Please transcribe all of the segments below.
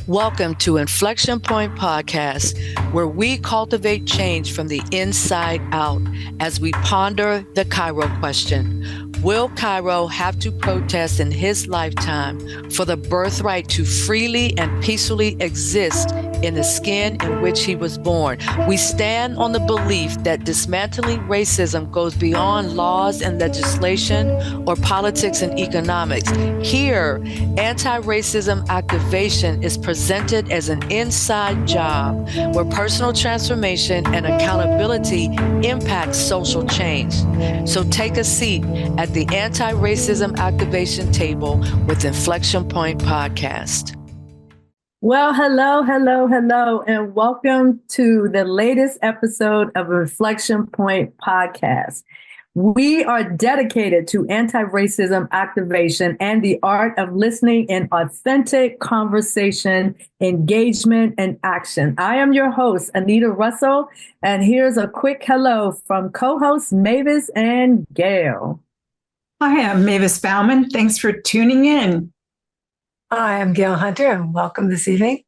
Welcome to Inflection Point Podcast, where we cultivate change from the inside out as we ponder the Cairo question. Will Cairo have to protest in his lifetime for the birthright to freely and peacefully exist in the skin in which he was born? We stand on the belief that dismantling racism goes beyond laws and legislation or politics and economics. Here, anti-racism activation is presented as an inside job where personal transformation and accountability impact social change. So take a seat at the anti-racism activation table with Inflection Point Podcast. Well, hello, and welcome to the latest episode of Inflection Point Podcast. We are dedicated to anti-racism activation and the art of listening in authentic conversation, engagement, and action. I am your host, Anita Russell, and here's a quick hello from co-hosts Mavis and Gail. Hi, I'm Mavis Bauman. Thanks for tuning in. Hi, I'm Gail Hunter, and welcome this evening.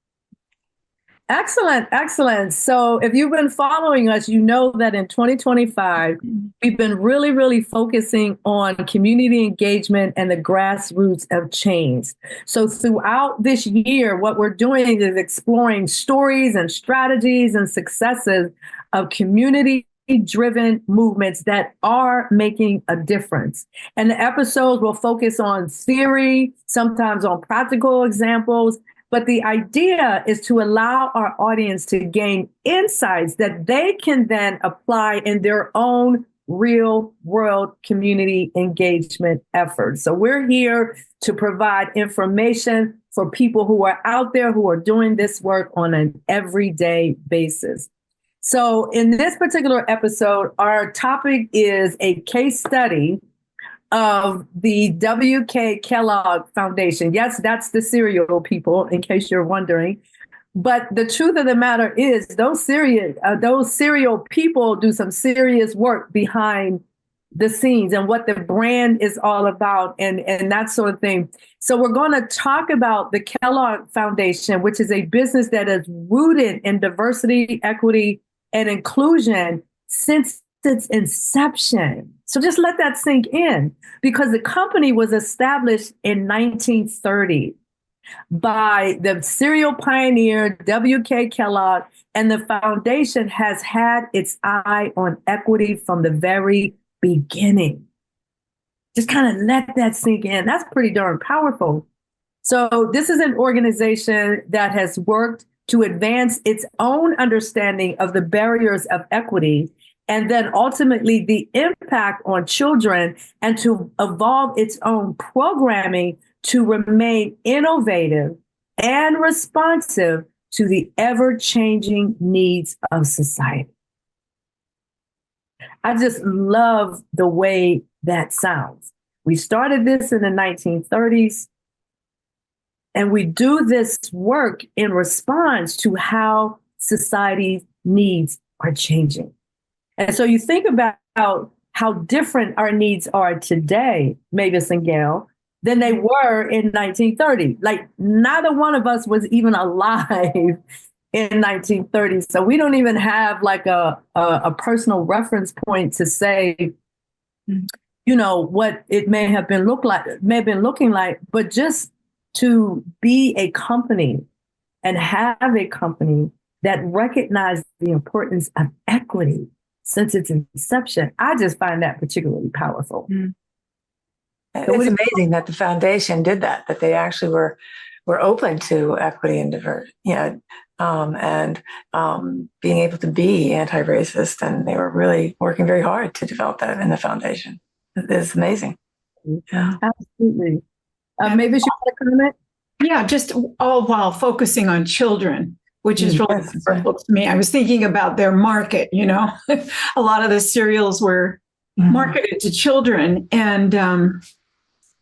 Excellent. So if you've been following us, you know that in 2025, we've been really focusing on community engagement and the grassroots of change. So throughout this year, what we're doing is exploring stories and strategies and successes of community-driven movements that are making a difference. And the episodes will focus on theory, sometimes on practical examples, but the idea is to allow our audience to gain insights that they can then apply in their own real world community engagement efforts. So we're here to provide information for people who are out there who are doing this work on an everyday basis. So in this particular episode, our topic is a case study of the Kellogg Foundation. Yes, that's the cereal people, in case you're wondering. But the truth of the matter is those cereal people do some serious work behind the scenes and what the brand is all about and that sort of thing. So we're going to talk about the Kellogg Foundation, which is a business that is rooted in diversity, equity, and inclusion since its inception. So just let that sink in, because the company was established in 1930 by the cereal pioneer W.K. Kellogg, and the foundation has had its eye on equity from the very beginning. Just kind of let that sink in. That's pretty darn powerful. So this is an organization that has worked to advance its own understanding of the barriers of equity and then ultimately the impact on children, and to evolve its own programming to remain innovative and responsive to the ever-changing needs of society. I just love the way that sounds. We started this in the 1930s, and we do this work in response to how society's needs are changing. And so you think about how different our needs are today, Mavis and Gail, than they were in 1930. Like neither one of us was even alive in 1930. So we don't even have like a personal reference point to say, you know, what it may have been looking like, but just to be a company and have a company that recognized the importance of equity since its inception, I just find that particularly powerful. It's amazing that the foundation did that they actually were open to equity and diversity, and being able to be anti-racist, and they were really working very hard to develop that in the foundation. It's amazing. Yeah, absolutely. Maybe you want to comment? Yeah, just all while focusing on children, which is really powerful to me. I was thinking about their market, a lot of the cereals were marketed to children, and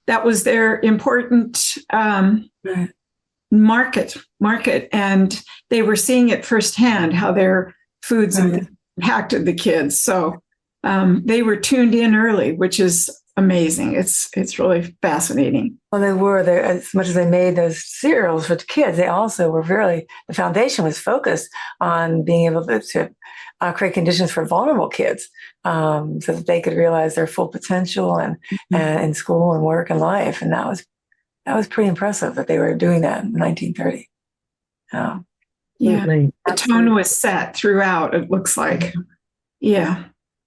that was their important market. And they were seeing it firsthand, how their foods impacted the kids. So they were tuned in early, which is amazing. It's really fascinating. Well, they were there as much as they made those cereals for the kids. They also were the foundation was focused on being able to create conditions for vulnerable kids, so that they could realize their full potential and in school and work and life. And that was pretty impressive that they were doing that in 1930. Yeah, Absolutely. the tone was set throughout. It looks like, yeah.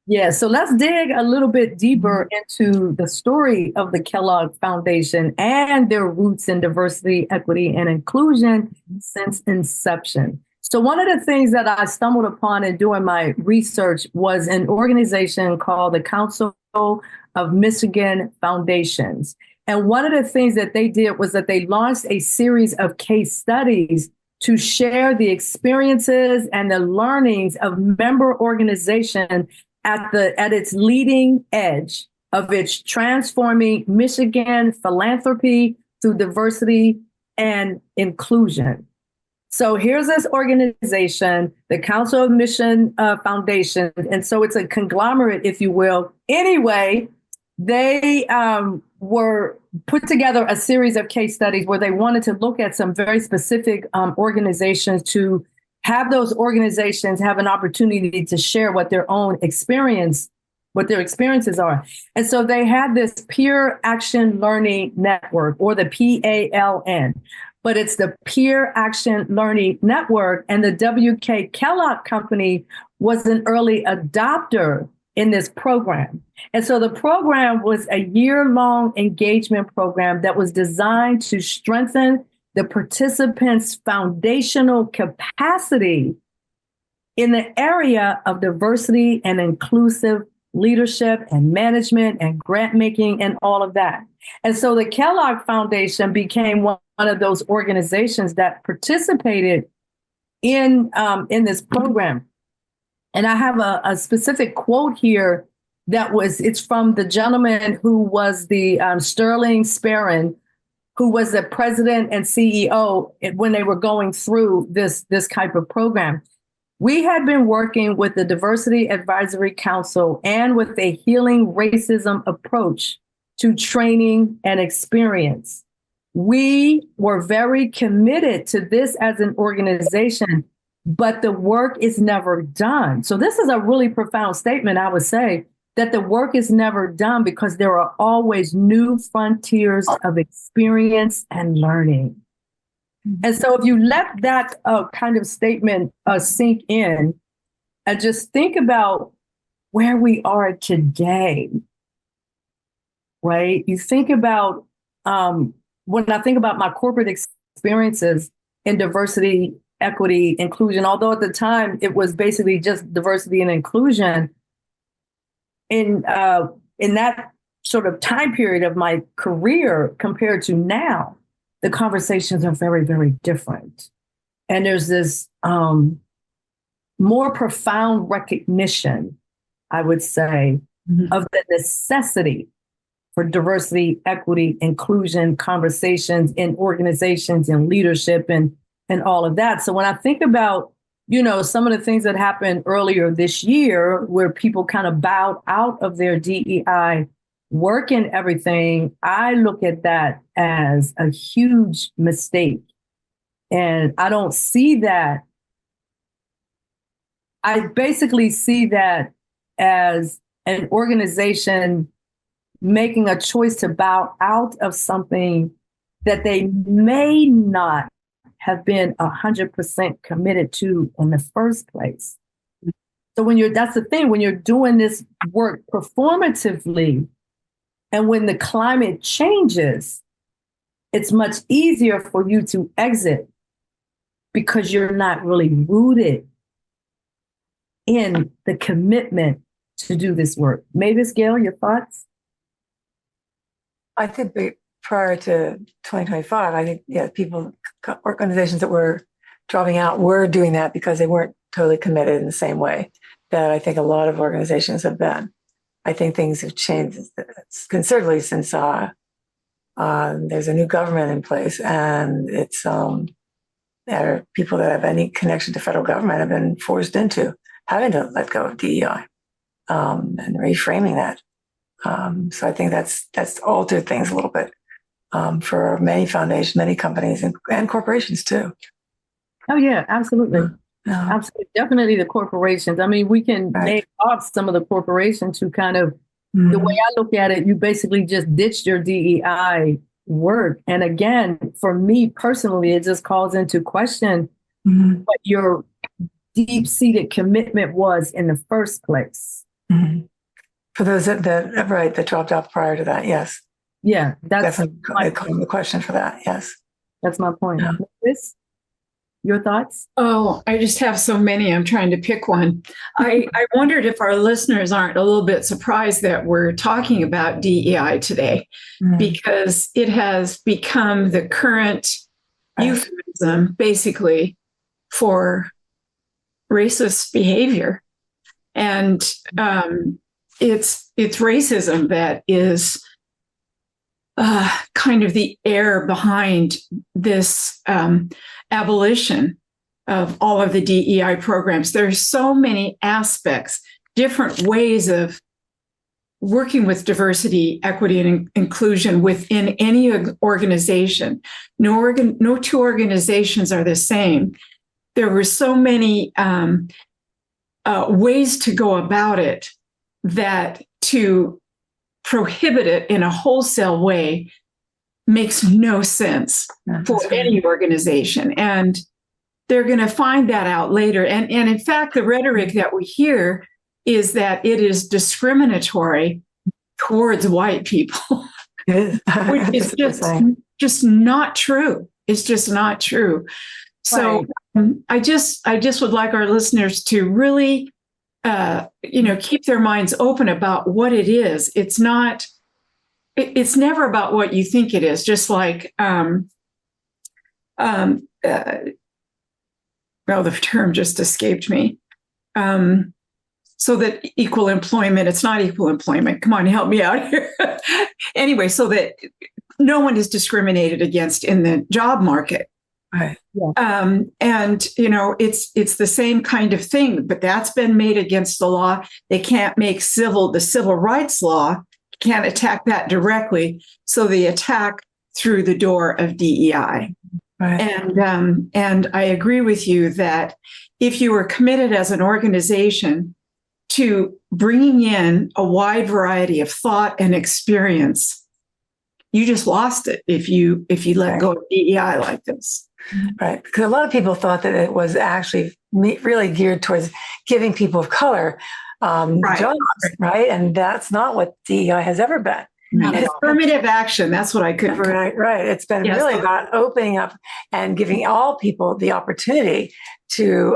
Yeah, so let's dig a little bit deeper into the story of the Kellogg Foundation and their roots in diversity, equity, and inclusion since inception. So one of the things that I stumbled upon in doing my research was an organization called the Council of Michigan Foundations. And one of the things that they did was that they launched a series of case studies to share the experiences and the learnings of member organizations at its leading edge of its transforming Michigan philanthropy through diversity and inclusion. So here's this organization, the Council of Michigan Foundation. And so it's a conglomerate, if you will. Anyway, they were put together a series of case studies where they wanted to look at some very specific organizations to have those organizations have an opportunity to share what their experiences are. And so they had this Peer Action Learning Network, or the PALN, but it's the Peer Action Learning Network. And the W.K. Kellogg Company was an early adopter in this program. And so the program was a year-long engagement program that was designed to strengthen the participants' foundational capacity in the area of diversity and inclusive leadership and management and grant making and all of that. And so the Kellogg Foundation became one of those organizations that participated in this program. And I have a specific quote here it's from the gentleman who was the Sterling Sperrin, who was the president and CEO when they were going through this type of program. We had been working with the Diversity Advisory Council and with a healing racism approach to training and experience. We were very committed to this as an organization, but the work is never done. So this is a really profound statement, I would say, that the work is never done because there are always new frontiers of experience and learning. And so if you let that kind of statement sink in and just think about where we are today, right? You think about, when I think about my corporate experiences in diversity, equity, inclusion, although at the time it was basically just diversity and inclusion, in that sort of time period of my career compared to now, the conversations are very, very different. And there's this more profound recognition, I would say, of the necessity for diversity, equity, inclusion conversations in organizations and leadership and all of that. So when I think about some of the things that happened earlier this year where people kind of bowed out of their DEI work and everything, I look at that as a huge mistake. And I don't see that. I basically see that as an organization making a choice to bow out of something that they may not have been 100% committed to in the first place. So that's the thing, when you're doing this work performatively, and when the climate changes, it's much easier for you to exit because you're not really rooted in the commitment to do this work. Mavis, Gail, your thoughts? I think prior to 2025, I think, organizations that were dropping out were doing that because they weren't totally committed in the same way that I think a lot of organizations have been. I think things have changed considerably since there's a new government in place, and it's there are people that have any connection to federal government have been forced into having to let go of DEI and reframing that. So I think that's altered things a little bit for many foundations, many companies, and corporations too. Oh yeah, absolutely. Yeah. Absolutely. Definitely the corporations. I mean, we can name off some of the corporations who kind of, the way I look at it, you basically just ditched your DEI work. And again, for me personally, it just calls into question what your deep-seated commitment was in the first place. For those that dropped out prior to that, yes. Yeah, that's definitely the question for that. Yes, that's my point. Yeah. Chris, your thoughts? Oh, I just have so many. I'm trying to pick one. I wondered if our listeners aren't a little bit surprised that we're talking about DEI today, because it has become the current euphemism, basically, for racist behavior. And it's racism that is kind of the air behind this abolition of all of the DEI programs. There's so many aspects, different ways of working with diversity, equity, and inclusion within any organization. No two organizations are the same. There were so many ways to go about it that to prohibit it in a wholesale way makes no sense for any organization. And they're going to find that out later. And in fact, the rhetoric that we hear is that it is discriminatory towards white people, which is just not true. It's just not true. So I just would like our listeners to really keep their minds open about what it is. It's never about what you think it is. Just like, the term just escaped me. So that equal employment, it's not equal employment. Come on, help me out here. Anyway, so that no one is discriminated against in the job market. Right. Yeah. It's the same kind of thing, but that's been made against the law. They can't make the civil rights law, can't attack that directly. So they attack through the door of DEI. Right. And I agree with you that if you are committed as an organization to bringing in a wide variety of thought and experience, you just lost it if you let go of DEI like this. Right. Because a lot of people thought that it was actually really geared towards giving people of color jobs, right? And that's not what DEI has ever been. Affirmative action. That's what I could. Right. It's been really about opening up and giving all people the opportunity to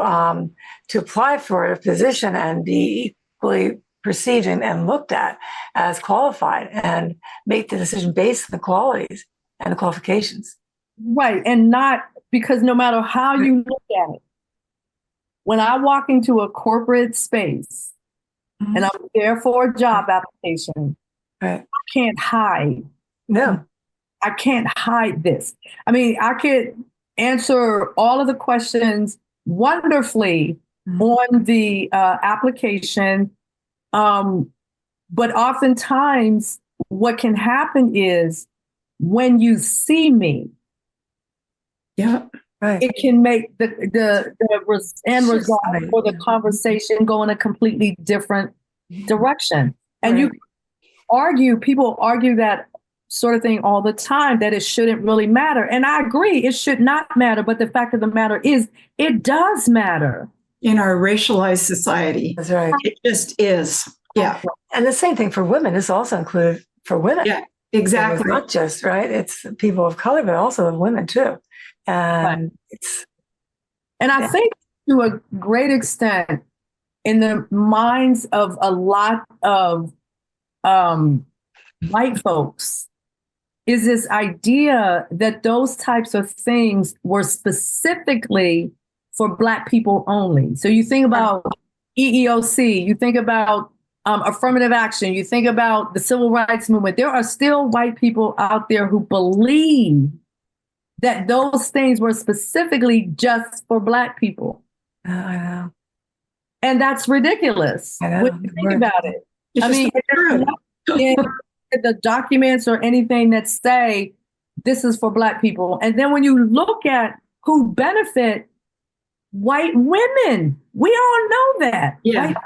apply for a position and be equally perceived and looked at as qualified and make the decision based on the qualities and the qualifications. Right. And not because no matter how you look at it, when I walk into a corporate space and I'm there for a job application, I can't hide. No. I can't hide this. I mean, I could answer all of the questions wonderfully on the application. But oftentimes what can happen is when you see me, it can make the end result or the conversation go in a completely different direction. And people argue that sort of thing all the time, that it shouldn't really matter. And I agree, it should not matter. But the fact of the matter is, it does matter. In our racialized society. That's right. It just is. Yeah. And the same thing for women is also included for women. Yeah, exactly. So it's not just, it's people of color, but also women too. And I think to a great extent, in the minds of a lot of white folks, is this idea that those types of things were specifically for Black people only. So you think about EEOC, you think about affirmative action, you think about the civil rights movement. There are still white people out there who believe that those things were specifically just for Black people. I know. And that's ridiculous I know. when you think about it. It's true. in the documents or anything that say this is for Black people. And then when you look at who benefit, white women, we all know that. Yeah. White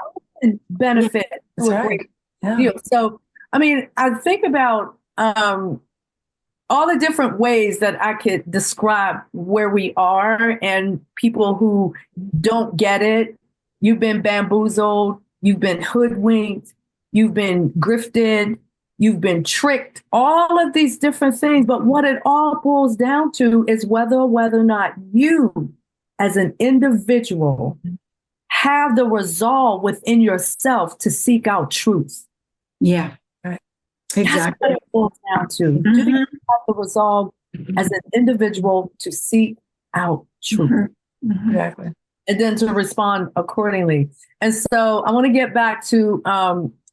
women benefit to a great deal. So, I mean, I think about all the different ways that I could describe where we are, and people who don't get it. You've been bamboozled, you've been hoodwinked, you've been grifted, you've been tricked, all of these different things. But what it all boils down to is whether or not you as an individual have the resolve within yourself to seek out truth. Yeah. Exactly. That's what it boils down to. Do you have the resolve as an individual to seek out truth? Exactly. And then to respond accordingly. And so I want to get back to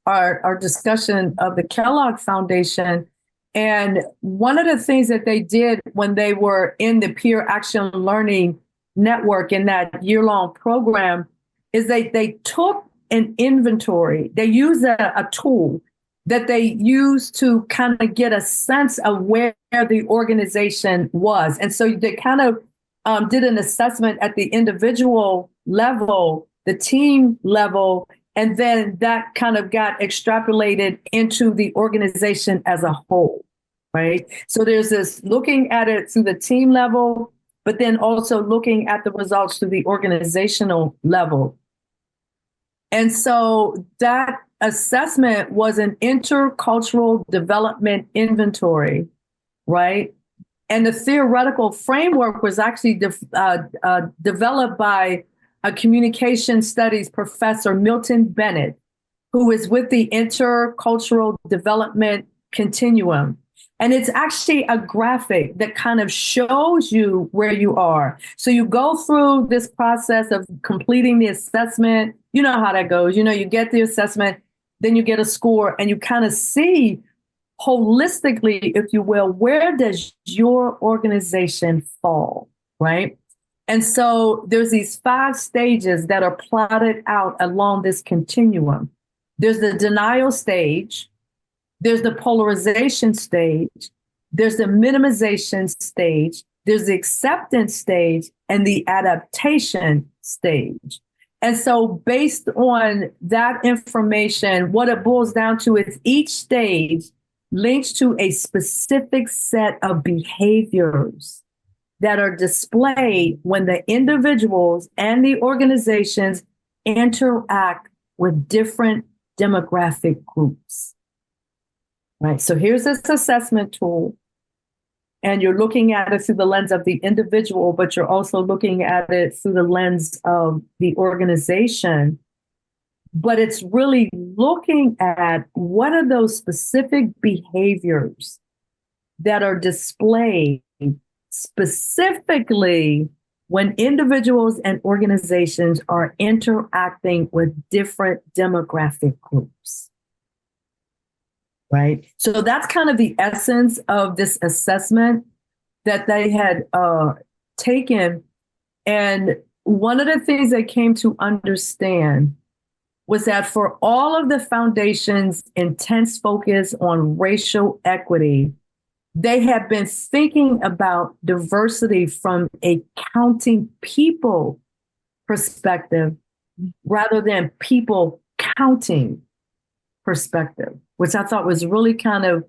our discussion of the Kellogg Foundation. And one of the things that they did when they were in the Peer Action Learning Network in that year-long program is they took an inventory. They used a tool that they used to kind of get a sense of where the organization was. And so they kind of did an assessment at the individual level, the team level, and then that kind of got extrapolated into the organization as a whole, right? So there's this looking at it through the team level, but then also looking at the results through the organizational level. And so that assessment was an intercultural development inventory, right? And the theoretical framework was actually developed by a communication studies professor, Milton Bennett, who is with the intercultural development continuum. And it's actually a graphic that kind of shows you where you are. So you go through this process of completing the assessment. You know how that goes. You know, you get the assessment, then you get a score, and you kind of see holistically, if you will, where does your organization fall, right? And so there's these 5 stages that are plotted out along this continuum. There's the denial stage. There's the polarization stage, there's the minimization stage, there's the acceptance stage, and the adaptation stage. And so based on that information, what it boils down to is each stage links to a specific set of behaviors that are displayed when the individuals and the organizations interact with different demographic groups. Right. So here's this assessment tool, and you're looking at it through the lens of the individual, but you're also looking at it through the lens of the organization. But it's really looking at what are those specific behaviors that are displayed specifically when individuals and organizations are interacting with different demographic groups. Right. So that's kind of the essence of this assessment that they had taken. And one of the things they came to understand was that for all of the foundation's intense focus on racial equity, they have been thinking about diversity from a counting people perspective rather than people counting perspective, which I thought was really kind of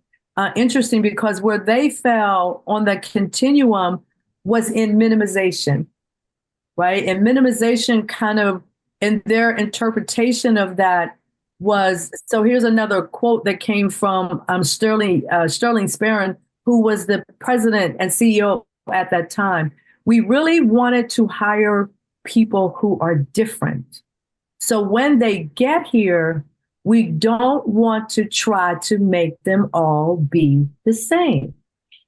interesting, because where they fell on the continuum was in minimization, right? And minimization kind of, in their interpretation of that was, so here's another quote that came from Sterling Sparron, who was the president and CEO at that time. We really wanted to hire people who are different. So when they get here, we don't want to try to make them all be the same.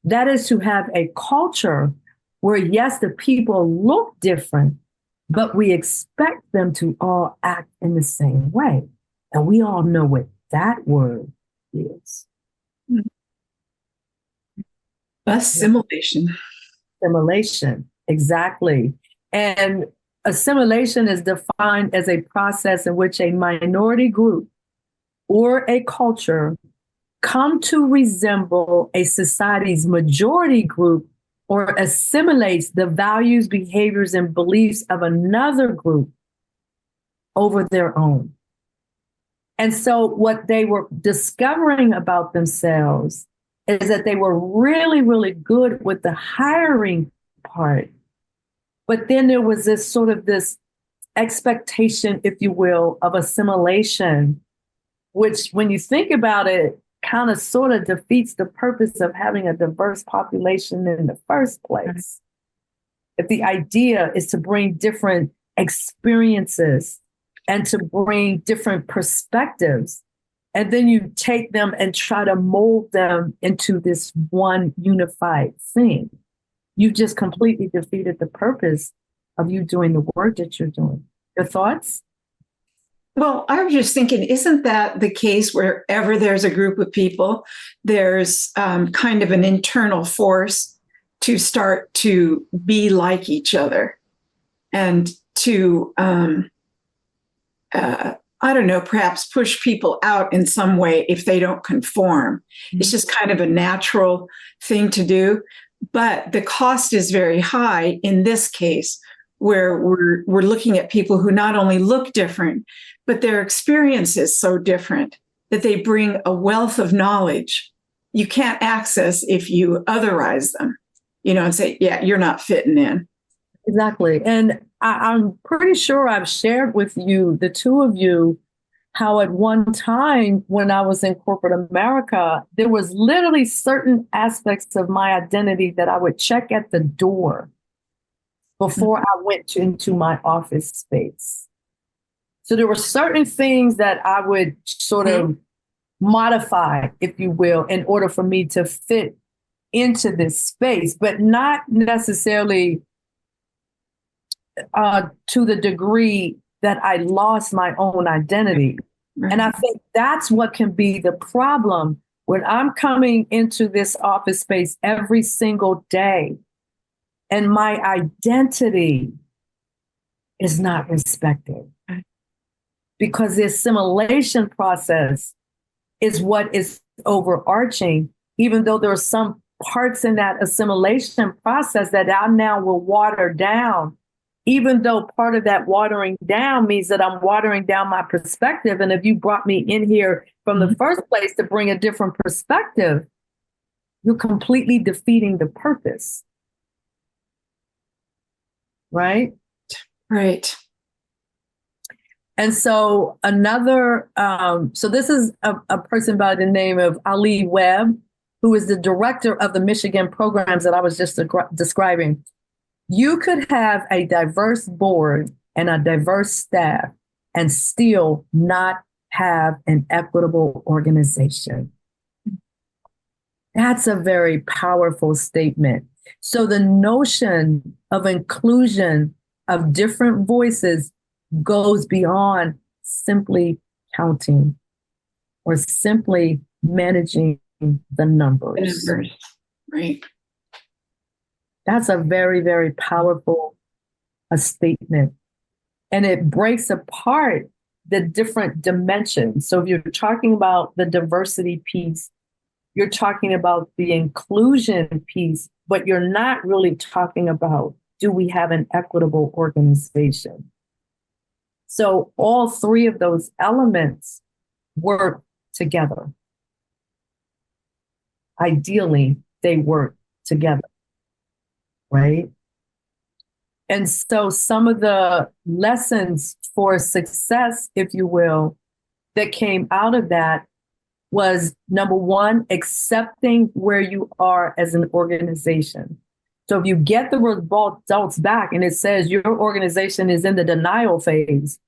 That is to have a culture where, yes, the people look different, but we expect them to all act in the same way. And we all know what that word is. Assimilation. Assimilation, exactly. And assimilation is defined as a process in which a minority group or a culture come to resemble a society's majority group or assimilates the values, behaviors, and beliefs of another group over their own. And so what they were discovering about themselves is that they were really, really good with the hiring part. But then there was this sort of this expectation, if you will, of assimilation, which when you think about it, kind of sort of defeats the purpose of having a diverse population in the first place. If the idea is to bring different experiences and to bring different perspectives, and then you take them and try to mold them into this one unified thing, you've just completely defeated the purpose of you doing the work that you're doing. Your thoughts? Well, I was just thinking, isn't that the case wherever there's a group of people, there's kind of an internal force to start to be like each other and to, I don't know, perhaps push people out in some way if they don't conform. Mm-hmm. It's just kind of a natural thing to do. But the cost is very high in this case, where we're looking at people who not only look different, but their experience is so different that they bring a wealth of knowledge you can't access if you otherize them, and say, yeah, you're not fitting in. Exactly. And I'm pretty sure I've shared with you, the two of you, how at one time when I was in corporate America, there was literally certain aspects of my identity that I would check at the door before I went into my office space. So there were certain things that I would sort of modify, if you will, in order for me to fit into this space, but not necessarily to the degree that I lost my own identity. Right. And I think that's what can be the problem when I'm coming into this office space every single day and my identity is not respected. Because the assimilation process is what is overarching, even though there are some parts in that assimilation process that I now will water down, even though part of that watering down means that I'm watering down my perspective. And if you brought me in here from the first place to bring a different perspective, you're completely defeating the purpose. Right? Right. And so so this is a person by the name of Ali Webb, who is the director of the Michigan programs that I was just describing. You could have a diverse board and a diverse staff and still not have an equitable organization. That's a very powerful statement. So the notion of inclusion of different voices goes beyond simply counting or simply managing the numbers. Right. That's a very, very powerful statement. And it breaks apart the different dimensions. So if you're talking about the diversity piece, you're talking about the inclusion piece, but you're not really talking about, do we have an equitable organization? So all three of those elements work together. Ideally, they work together, right? And so some of the lessons for success, if you will, that came out of that was, number one, accepting where you are as an organization. So if you get the results back and it says your organization is in the denial phase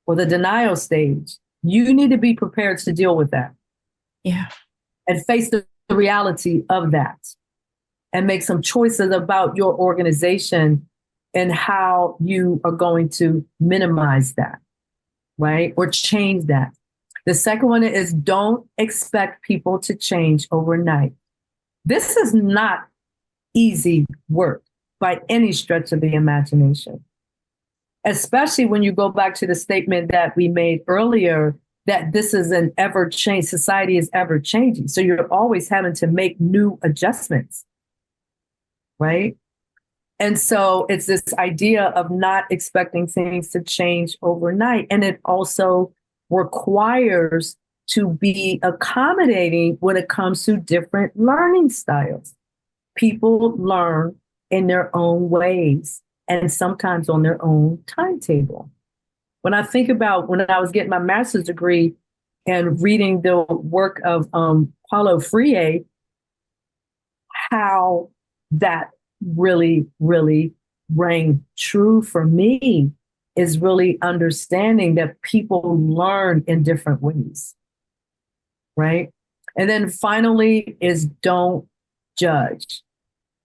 or the denial stage, you need to be prepared to deal with that. Yeah. And face the reality of that and make some choices about your organization and how you are going to minimize that, right? Or change that. The second one is, don't expect people to change overnight. This is not easy work by any stretch of the imagination, especially when you go back to the statement that we made earlier that this is an ever change, society is ever changing. So you're always having to make new adjustments, right? And so it's this idea of not expecting things to change overnight. And it also requires to be accommodating when it comes to different learning styles. People learn in their own ways and sometimes on their own timetable. When I think about when I was getting my master's degree and reading the work of Paulo Freire, how that really, really rang true for me is really understanding that people learn in different ways, right? And then finally is don't judge.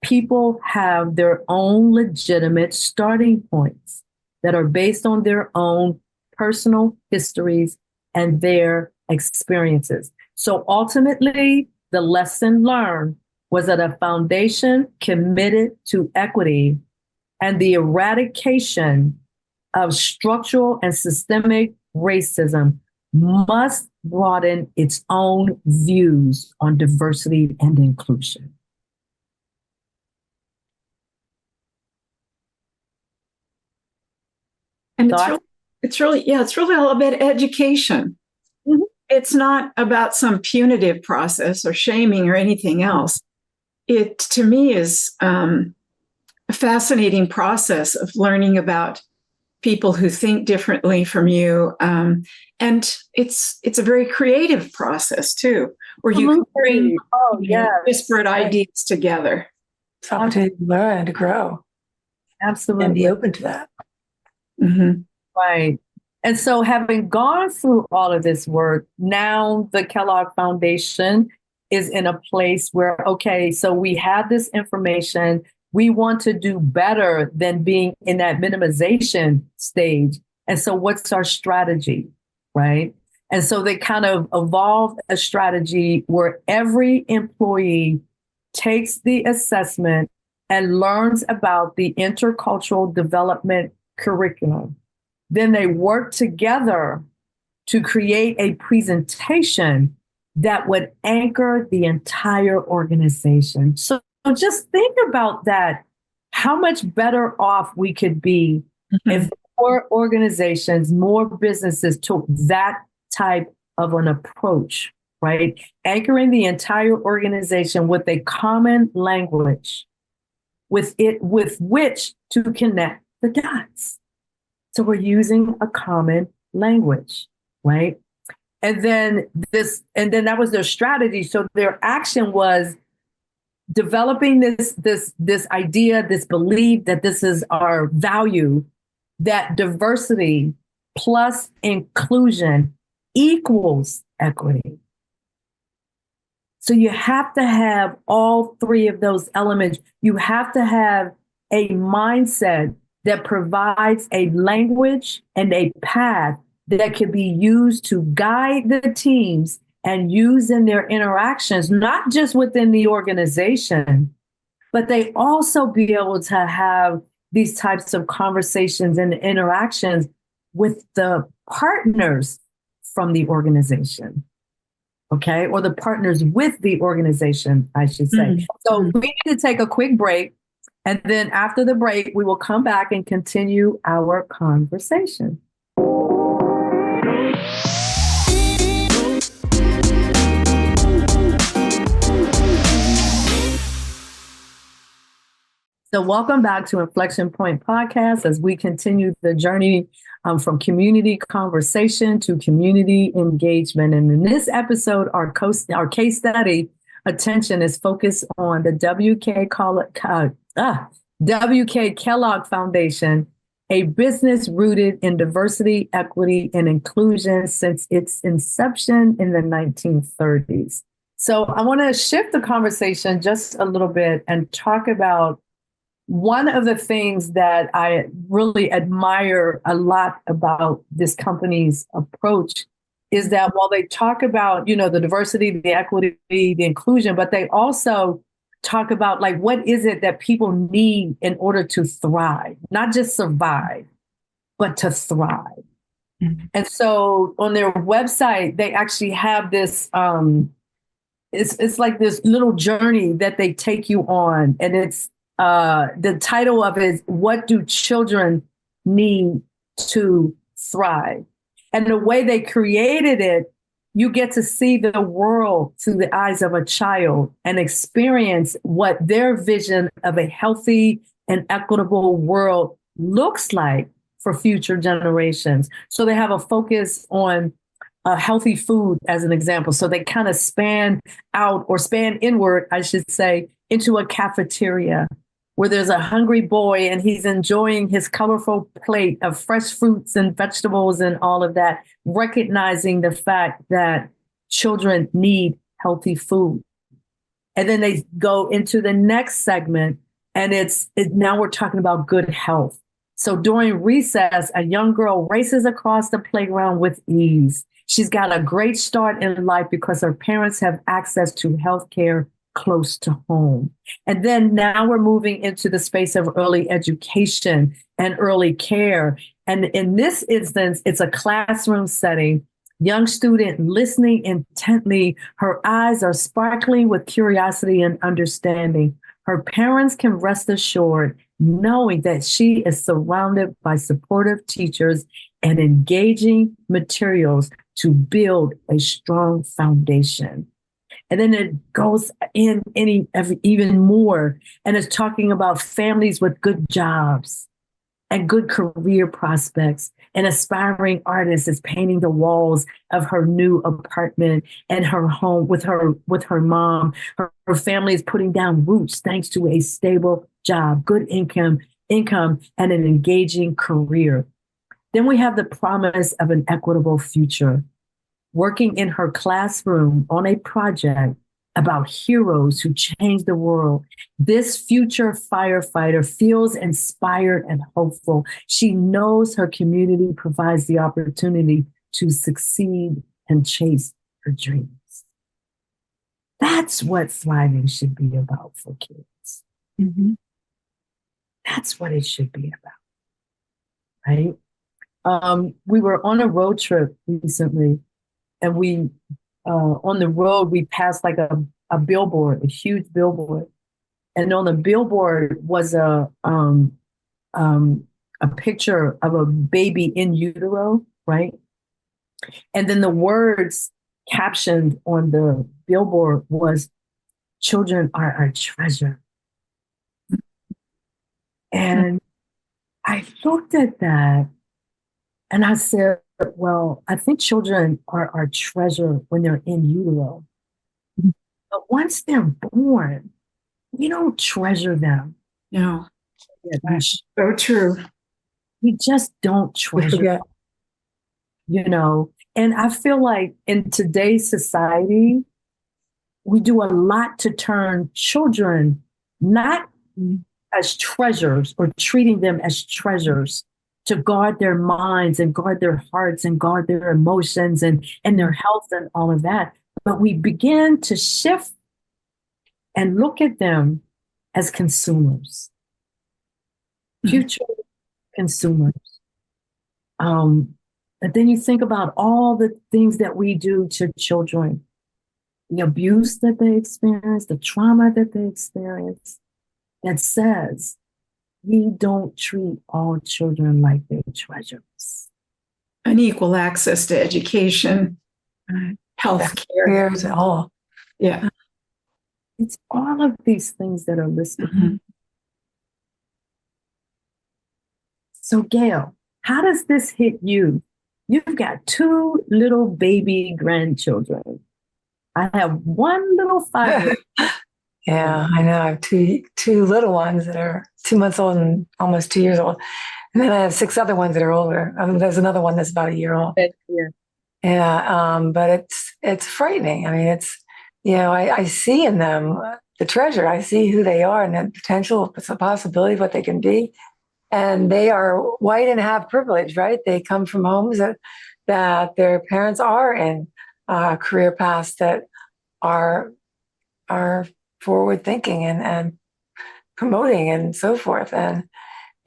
People have their own legitimate starting points that are based on their own personal histories and their experiences. So ultimately, the lesson learned was that a foundation committed to equity and the eradication of structural and systemic racism must broaden its own views on diversity and inclusion. And it's really all about education. Mm-hmm. It's not about some punitive process or shaming or anything else. It, to me, is a fascinating process of learning about people who think differently from you. And it's a very creative process, too, where you can bring disparate ideas together. It's an opportunity to learn and to grow. Absolutely. And be open to that. Mm-hmm. Right. And so having gone through all of this work, now the Kellogg Foundation is in a place where, okay, so we have this information. We want to do better than being in that minimization stage. And so what's our strategy, right? And so they kind of evolved a strategy where every employee takes the assessment and learns about the intercultural development curriculum. Then they work together to create a presentation that would anchor the entire organization. So just think about that, how much better off we could be if more organizations, more businesses took that type of an approach, right? Anchoring the entire organization with a common language, with which to connect the dots. So we're using a common language, right? And then that was their strategy. So their action was developing this idea, this belief that this is our value, that diversity plus inclusion equals equity. So you have to have all three of those elements. You have to have a mindset that provides a language and a path that can be used to guide the teams and use in their interactions, not just within the organization, but they also be able to have these types of conversations and interactions with the partners from the organization, okay? Or the partners with the organization, I should say. Mm-hmm. So we need to take a quick break. And then after the break, we will come back and continue our conversation. So welcome back to Inflection Point Podcast as we continue the journey from community conversation to community engagement. And in this episode, our case study attention is focused on the W.K. Kellogg Foundation, a business rooted in diversity, equity, and inclusion since its inception in the 1930s. So I want to shift the conversation just a little bit and talk about one of the things that I really admire a lot about this company's approach is that while they talk about, the diversity, the equity, the inclusion, but they also talk about like, what is it that people need in order to thrive, not just survive, but to thrive. And so on their website, they actually have this, it's like this little journey that they take you on. And it's the title of it is What Do Children Need to Thrive? And the way they created it, you get to see the world through the eyes of a child and experience what their vision of a healthy and equitable world looks like for future generations. So they have a focus on healthy food as an example. So they kind of span out or span inward, I should say, into a cafeteria where there's a hungry boy and he's enjoying his colorful plate of fresh fruits and vegetables and all of that, recognizing the fact that children need healthy food. And then they go into the next segment, and now we're talking about good health. So during recess, a young girl races across the playground with ease. She's got a great start in life because her parents have access to health care close to home. And then now we're moving into the space of early education and early care. And in this instance, it's a classroom setting. Young student listening intently. Her eyes are sparkling with curiosity and understanding. Her parents can rest assured knowing that she is surrounded by supportive teachers and engaging materials to build a strong foundation. And then it goes in even more, and it's talking about families with good jobs and good career prospects. An aspiring artist is painting the walls of her new apartment and her home with her mom. Her family is putting down roots thanks to a stable job, good income, and an engaging career. Then we have the promise of an equitable future. Working in her classroom on a project about heroes who changed the world, this future firefighter feels inspired and hopeful. She knows her community provides the opportunity to succeed and chase her dreams. That's what thriving should be about for kids. Mm-hmm. That's what it should be about, right? We were on a road trip recently, and we, on the road, we passed like a billboard, a huge billboard. And on the billboard was a picture of a baby in utero, right? And then the words captioned on the billboard was, "Children are our treasure." And I looked at that and I said, well, I think children are our treasure when they're in utero. But once they're born, we don't treasure them. No, that's so true. We just don't treasure them, And I feel like in today's society, we do a lot to turn children not as treasures or treating them as treasures, to guard their minds and guard their hearts and guard their emotions and their health and all of that. But we begin to shift and look at them as consumers, future consumers. But then you think about all the things that we do to children, the abuse that they experience, the trauma that they experience, that says, we don't treat all children like they're treasures. Unequal access to education, health care. All. Yeah. It's all of these things that are listed. Mm-hmm. So, Gail, how does this hit you? You've got 2 little baby grandchildren. I have 1 little 5-year-old. Yeah, I know. I have two little ones that are 2 months old and almost 2 years old. And then I have 6 other ones that are older. There's another one that's about a year old. Yeah. But it's frightening. I mean, it's, I see in them the treasure. I see who they are and the potential, it's a possibility of what they can be. And they are white and have privilege, right? They come from homes that their parents are in career paths that are forward thinking and promoting and so forth, and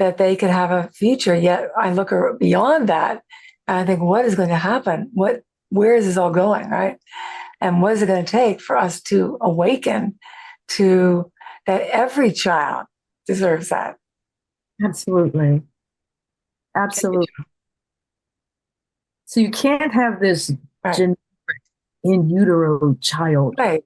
that they could have a future. Yet I look beyond that And I think, what is going to happen? Where is this all going, right? And what is it going to take for us to awaken to that every child deserves that? Absolutely. Absolutely. So you can't have this generic in utero child and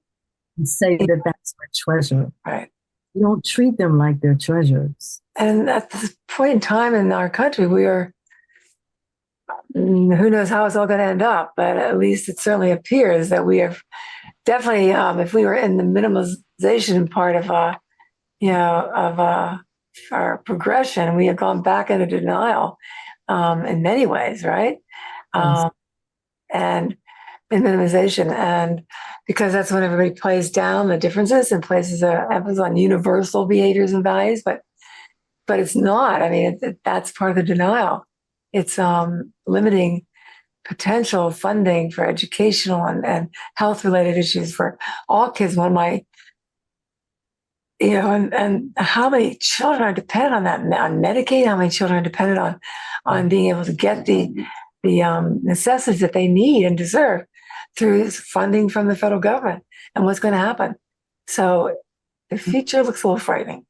say that that's our treasure. Right. You don't treat them like they're treasures. And at this point in time in our country, we are, who knows how it's all going to end up, but at least it certainly appears that we have definitely, if we were in the minimalization part of, our progression, we have gone back into denial in many ways, right? Yes. And in minimization, and because that's when everybody plays down the differences and places an emphasis on universal behaviors and values, but it's not. I mean, that's part of the denial. It's limiting potential funding for educational and health related issues for all kids. One of my, and how many children are dependent on that, on Medicaid? How many children are dependent on being able to get the necessities that they need and deserve through funding from the federal government? And what's going to happen? So the future looks a little frightening,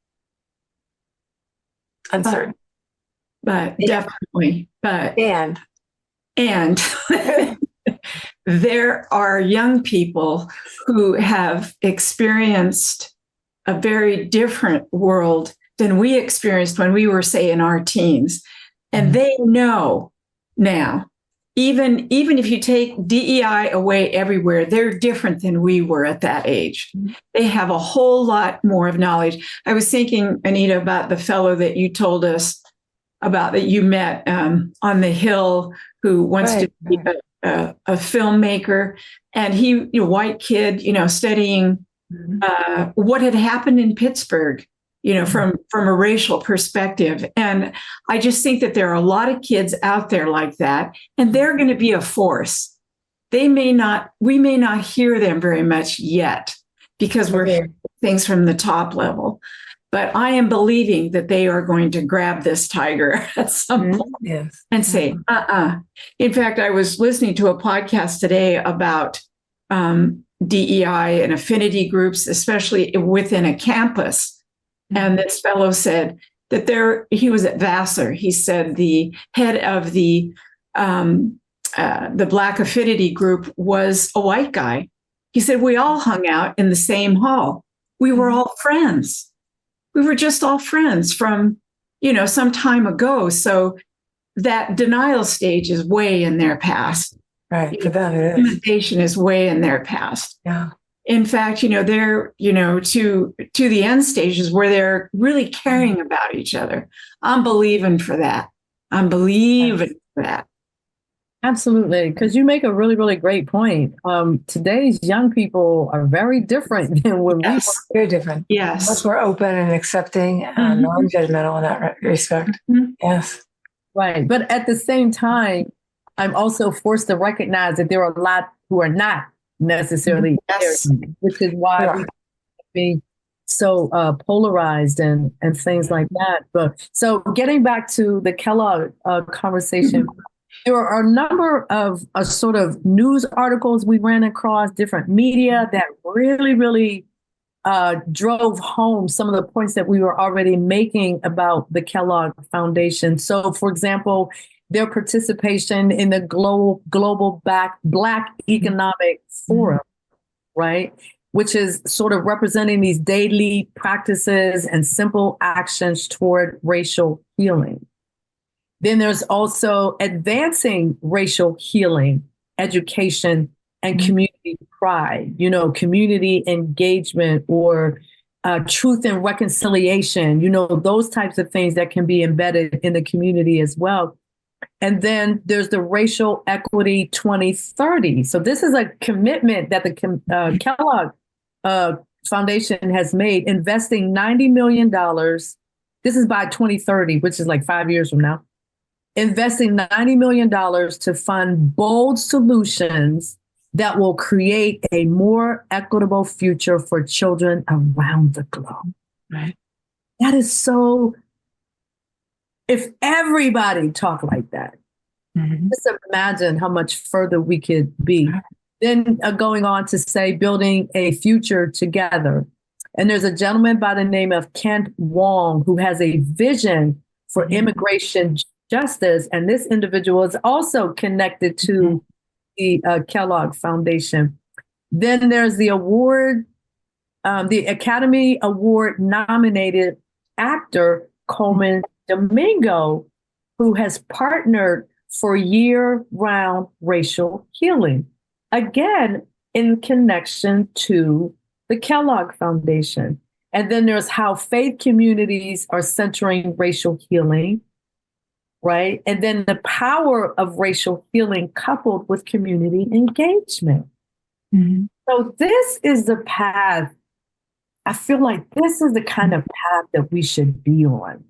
uncertain, but definitely, and there are young people who have experienced a very different world than we experienced when we were, say, in our teens, and they know now. Even if you take DEI away everywhere, they're different than we were at that age. They have a whole lot more of knowledge. I was thinking, Anita, about the fellow that you told us about, that you met on the Hill, who wants to be a filmmaker, and he, white kid, studying what had happened in Pittsburgh, from a racial perspective. And I just think that there are a lot of kids out there like that, and they're going to be a force. We may not hear them very much yet because we're hearing things from the top level, but I am believing that they are going to grab this tiger at some point and say, In fact, I was listening to a podcast today about DEI and affinity groups, especially within a campus. And this fellow said that he was at Vassar. He said the head of the Black affinity group was a white guy. He said, we all hung out in the same hall. We were all friends. We were just all friends from, some time ago. So that denial stage is way in their past. Right. For them, it is. Implementation is way in their past. Yeah. In fact, they're, to the end stages where they're really caring about each other. I'm believing for that. Absolutely. Because you make a really, really great point. Today's young people are very different than when we were. Very different. Yes. Much more open and accepting and non-judgmental in that respect. Mm-hmm. Yes. Right. But at the same time, I'm also forced to recognize that there are a lot who are not necessarily there, which is why we be so polarized and things like that. But so getting back to the Kellogg conversation, there are a number of sort of news articles we ran across, different media that really, really drove home some of the points that we were already making about the Kellogg Foundation. So, for example, their participation in the global Black Economic Forum, right? Which is sort of representing these daily practices and simple actions toward racial healing. Then there's also advancing racial healing, education, and community pride, community engagement or truth and reconciliation, those types of things that can be embedded in the community as well. And then there's the Racial Equity 2030. So this is a commitment that the Kellogg Foundation has made, investing $90 million. This is by 2030, which is like 5 years from now. Investing $90 million to fund bold solutions that will create a more equitable future for children around the globe. Right. That is so. If everybody talked like that, Just imagine how much further we could be. Then going on to say, building a future together. And there's a gentleman by the name of Kent Wong who has a vision for immigration justice. And this individual is also connected to the Kellogg Foundation. Then there's the award, the Academy Award nominated actor Coleman Domingo, who has partnered for year-round racial healing. Again, in connection to the Kellogg Foundation. And then there's how faith communities are centering racial healing, right? And then the power of racial healing coupled with community engagement. So this is the path. I feel like this is the kind of path that we should be on,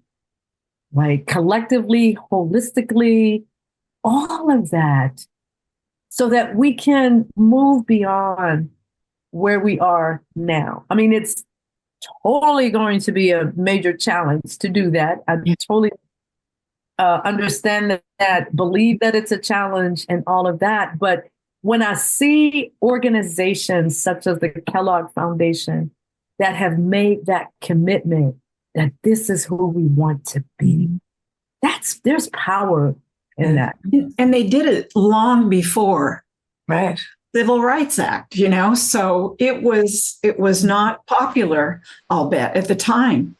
right? Collectively, holistically, all of that, so that we can move beyond where we are now. I mean, it's totally going to be a major challenge to do that. I totally understand that, believe that it's a challenge and all of that. But when I see organizations such as the Kellogg Foundation that have made that commitment that this is who we want to be, there's power in that. And they did it long before Right. Civil Rights Act, so it was not popular, I'll bet, at the time,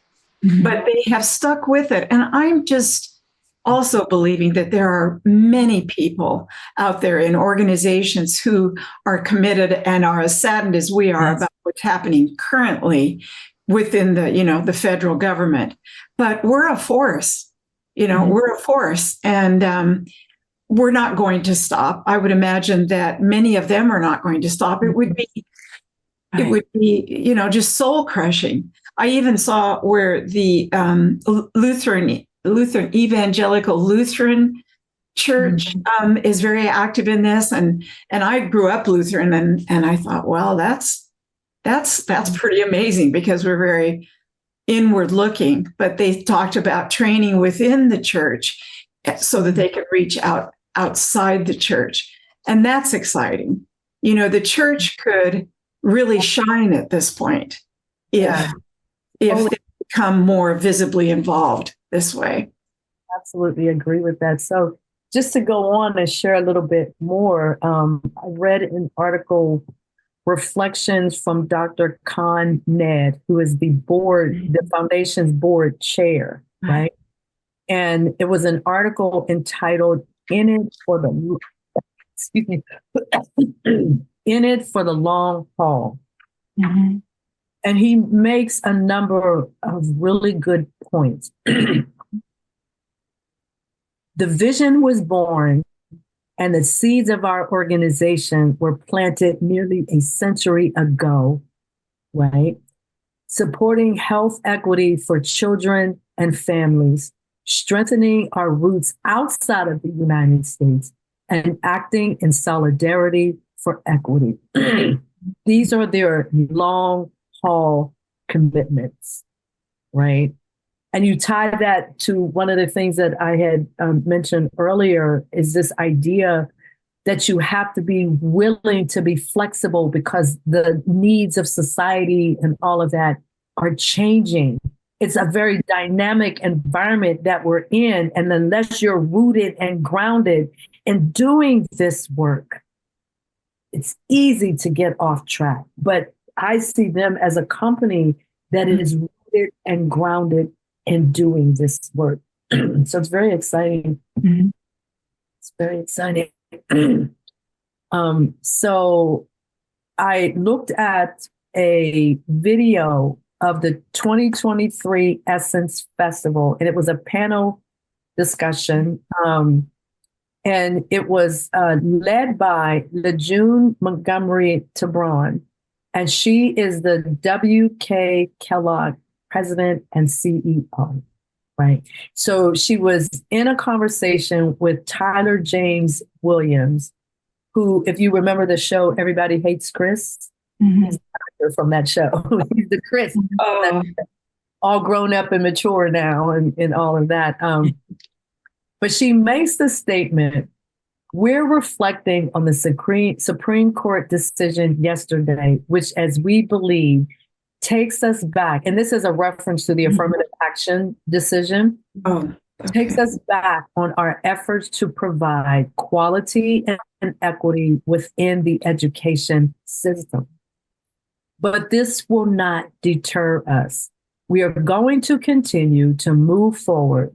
but they have stuck with it. And I'm just also believing that there are many people out there in organizations who are committed and are as saddened as we are about what's happening currently within the federal government. But we're a force, we're a force, and we're not going to stop. I would imagine that many of them are not going to stop. It would be, just soul crushing. I even saw where the Lutheran Evangelical Lutheran Church is very active in this, and I grew up Lutheran, and I thought, well, that's pretty amazing because we're very inward looking. But they talked about training within the church so that they could reach outside the church, and that's exciting. The church could really shine at this point if they become more visibly involved this way. Absolutely agree with that. So just to go on and share a little bit more, I read an article, Reflections from Dr. Con Ned, who is the foundation's board chair, right? And it was an article entitled In It for the Long Haul. And he makes a number of really good points. The vision was born and the seeds of our organization were planted nearly a century ago, right? Supporting health equity for children and families, strengthening our roots outside of the United States, and acting in solidarity for equity. These are their long haul commitments, right? And you tie that to one of the things that I had mentioned earlier is this idea that you have to be willing to be flexible because the needs of society and all of that are changing. It's a very dynamic environment that we're in. And unless you're rooted and grounded in doing this work, it's easy to get off track. But I see them as a company that is rooted and grounded in doing this work. So it's very exciting. It's very exciting. So I looked at a video of the 2023 Essence Festival, and it was a panel discussion. And it was led by Lejeune Montgomery Tabron, and she is the W.K. Kellogg president and CEO, right? So she was in a conversation with Tyler James Williams, who, if you remember the show Everybody Hates Chris, he's the actor from that show. He's the Chris, all grown up and mature now and all of that. But she makes the statement we're reflecting on the Supreme Court decision yesterday, which, as we believe, takes us back. And this is a reference to the affirmative action decision. Oh, okay. Takes us back on our efforts to provide quality and equity within the education system. But this will not deter us. We are going to continue to move forward.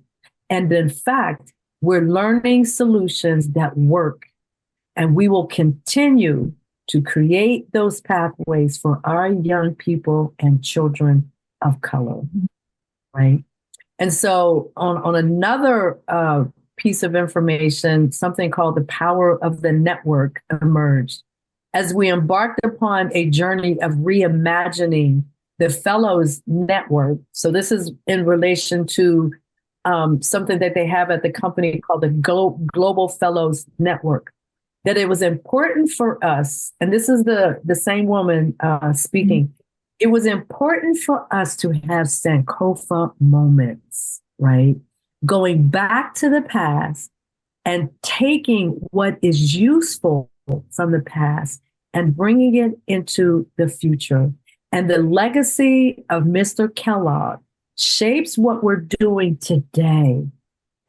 And in fact, we're learning solutions that work. And we will continue to create those pathways for our young people and children of color, right? And so on another piece of information, something called the power of the network emerged as we embarked upon a journey of reimagining the Fellows Network. So this is in relation to something that they have at the company called the Global Fellows Network, that it was important for us, and this is the same woman speaking, it was important for us to have Sankofa moments, right? Going back to the past and taking what is useful from the past and bringing it into the future. And the legacy of Mr. Kellogg shapes what we're doing today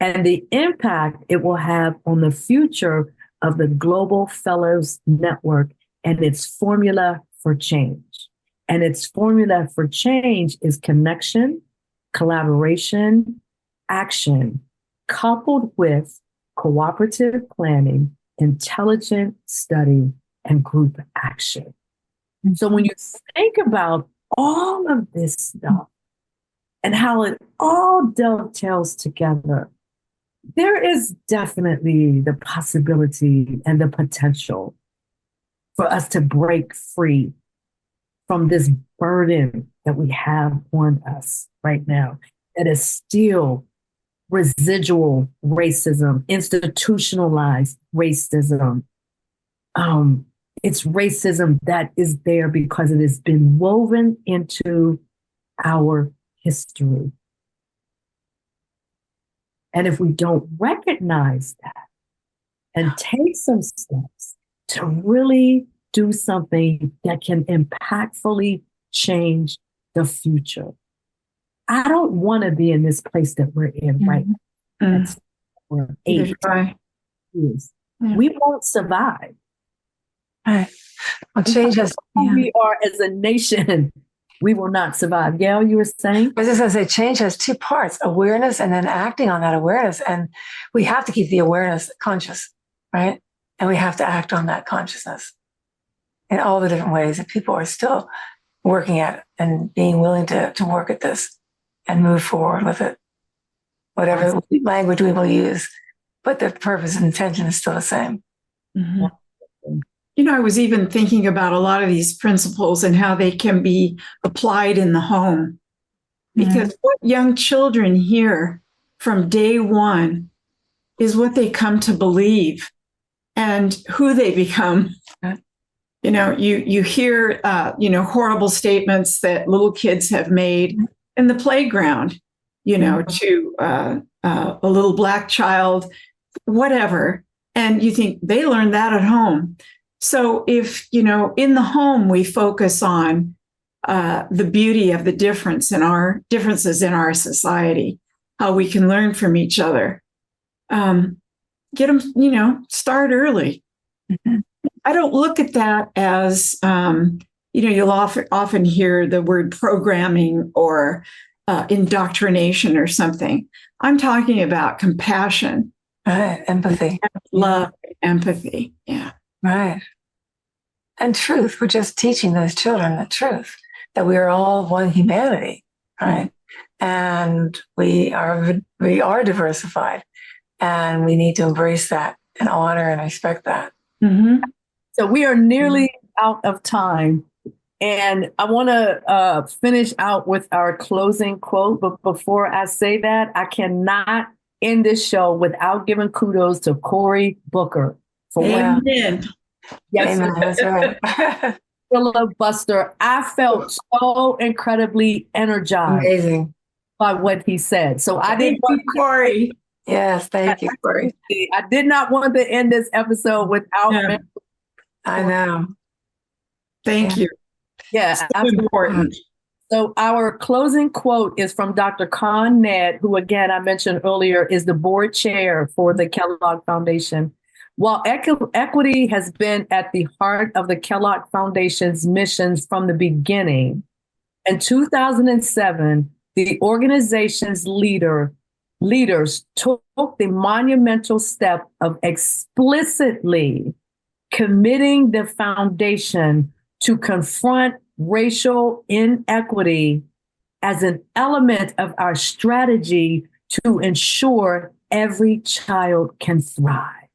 and the impact it will have on the future of the Global Fellows Network and its formula for change. And its formula for change is connection, collaboration, action, coupled with cooperative planning, intelligent study, and group action. So when you think about all of this stuff and how it all dovetails together, there is definitely the possibility and the potential for us to break free from this burden that we have on us right now that is still residual racism, institutionalized racism. It's racism that is there because it has been woven into our history. And if we don't recognize that and take some steps to really do something that can impactfully change the future, I don't want to be in this place that we're in right now. That's 8 years. We won't survive. Right. Well, change has. We are as a nation. We will not survive. Gail, you were saying? I was just going to say, change has two parts: awareness and then acting on that awareness. And we have to keep the awareness conscious, right? And we have to act on that consciousness in all the different ways that people are still working at and being willing to work at this and move forward with it, whatever language we will use. But the purpose and intention is still the same. Mm-hmm. You know, I was even thinking about a lot of these principles and how they can be applied in the home. Because what young children hear from day one is what they come to believe and who they become. You know, you hear, horrible statements that little kids have made in the playground, to a little Black child, whatever. And you think they learned that at home. So if, in the home, we focus on the beauty of the differences in our society, how we can learn from each other, get them, start early. Mm-hmm. I don't look at that as, you'll often hear the word programming or indoctrination or something. I'm talking about compassion. Right. Empathy. Love, empathy. Yeah. Right. And truth. We're just teaching those children the truth, that we are all one humanity, right? Mm-hmm. And we are diversified, and we need to embrace that and honor and respect that. Mm-hmm. So we are nearly out of time. And I want to finish out with our closing quote. But before I say that, I cannot end this show without giving kudos to Cory Booker for Amen. Yes, Amen. That's right. Filibuster. I felt so incredibly energized Amazing by what he said. So I didn't want Cory. Yes, thank you, Corey. I did not want to end this episode without. Yeah. I know. Thank you. Yeah, So absolutely. important. So our closing quote is from Dr. Con Ned, who again I mentioned earlier is the board chair for the Kellogg Foundation. While equity has been at the heart of the Kellogg Foundation's missions from the beginning, in 2007, the organization's leaders took the monumental step of explicitly committing the foundation to confront racial inequity as an element of our strategy to ensure every child can thrive.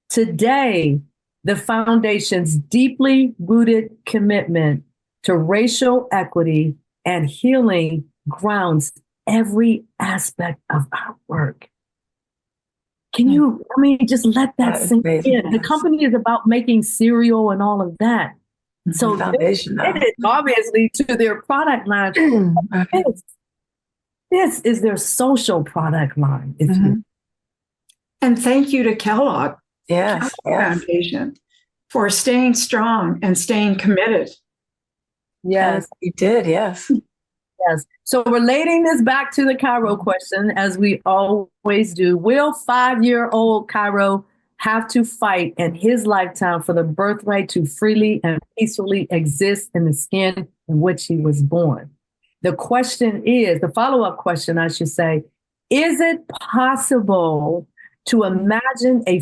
Today, the foundation's deeply rooted commitment to racial equity and healing grounds every aspect of our work. Can you, just let that sink in. The company is about making cereal and all of that. So this is obviously to their product line. This is their social product line. And thank you to Kellogg Foundation for staying strong and staying committed. Yes, you did. Yes. Yes. So relating this back to the Cairo question, as we always do, will 5-year-old Cairo have to fight in his lifetime for the birthright to freely and peacefully exist in the skin in which he was born? The question is, the follow-up question, I should say, is it possible to imagine a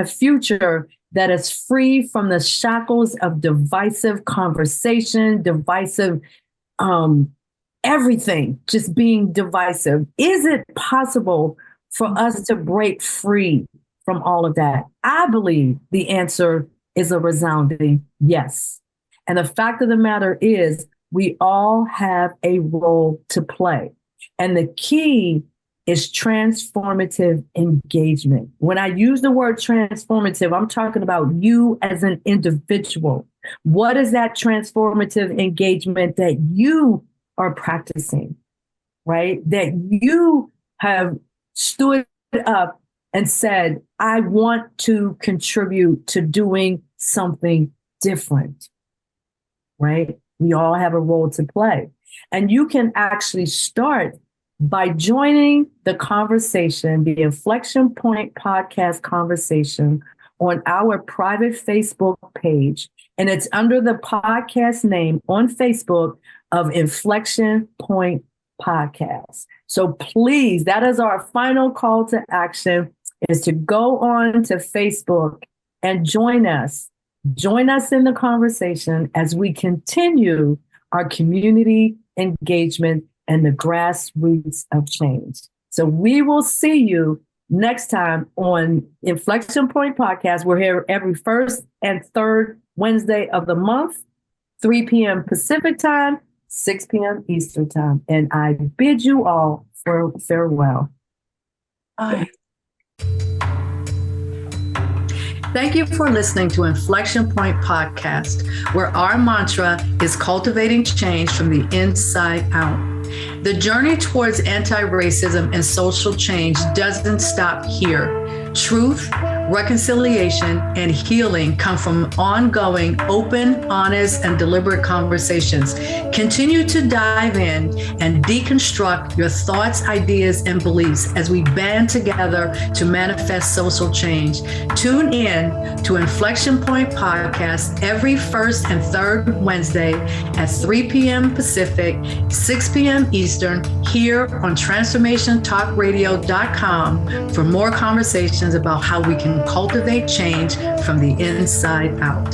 future that is free from the shackles of divisive conversation, divisive everything just being divisive? Is it possible for us to break free from all of that? I believe the answer is a resounding yes. And the fact of the matter is, we all have a role to play. And the key is transformative engagement. When I use the word transformative, I'm talking about you as an individual. What is that transformative engagement that you are practicing, right? That you have stood up and said, I want to contribute to doing something different, right? We all have a role to play. And you can actually start by joining the conversation, the Inflection Point podcast conversation on our private Facebook page. And it's under the podcast name on Facebook of Inflection Point Podcast. So please, that is our final call to action, is to go on to Facebook and join us. Join us in the conversation as we continue our community engagement and the grassroots of change. So we will see you next time on Inflection Point Podcast. We're here every first and third Wednesday of the month, 3 p.m. Pacific time, 6 p.m. Eastern time. And I bid you all farewell. Bye. Thank you for listening to Inflection Point Podcast, where our mantra is cultivating change from the inside out. The journey towards anti-racism and social change doesn't stop here. Truth, reconciliation, and healing come from ongoing, open, honest, and deliberate conversations. Continue to dive in and deconstruct your thoughts, ideas, and beliefs as we band together to manifest social change. Tune in to Inflection Point Podcast every first and third Wednesday at 3 p.m. Pacific, 6 p.m. Eastern, here on TransformationTalkRadio.com for more conversations about how we can cultivate change from the inside out.